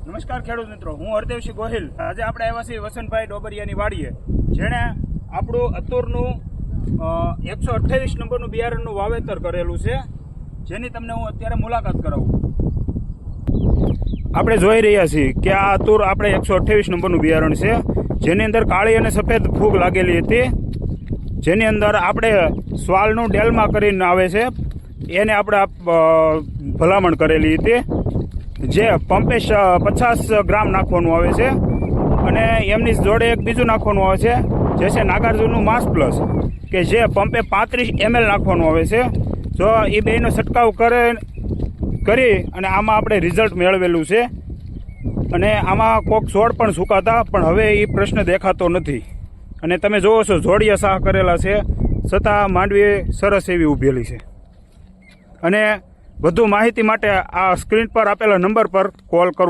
નમસ્કાર ખેડૂત મિત્રો, હું હરદેવસિંહ ગોહિલ. આજે આપણે આવ્યા છીએ વસંતભાઈ ડોબરિયાની વાડીએ, જેણે આપણું અતુરનું 128 નંબરનું બિયારણનું વાવેતર કરેલું છે, જેની તમને હું અત્યારે મુલાકાત કરાવું. આપણે જોઈ રહ્યા છીએ કે આ અતુર આપણે 128 નંબરનું બિયારણ છે, જેની અંદર કાળી અને સફેદ ફૂગ લાગેલી હતી, જેની અંદર આપણે સ્વાલનું ડેલમાં કરીને આવે છે એને આપણે ભલામણ કરેલી હતી, જે પંપે 50 ગ્રામ નાખવાનું આવે છે અને એમની જોડે એક બીજું નાખવાનું આવે છે, જે છે નાગાર્જુનનું માસ પ્લસ, કે જે પંપે 35 ml નાખવાનું આવે છે. જો એ બેનો છંટકાવ કરી અને આમાં આપણે રિઝલ્ટ મેળવેલું છે અને આમાં કોક છોડ પણ સુકાતા, પણ હવે એ પ્રશ્ન દેખાતો નથી. અને તમે જોવો છો જોડિયા સાહ કરેલા છે, છતાં માંડવી સરસ એવી ઊભેલી છે. અને વધુ માહિતી માટે આ સ્ક્રીન પર આપેલા નંબર પર કોલ કરવો.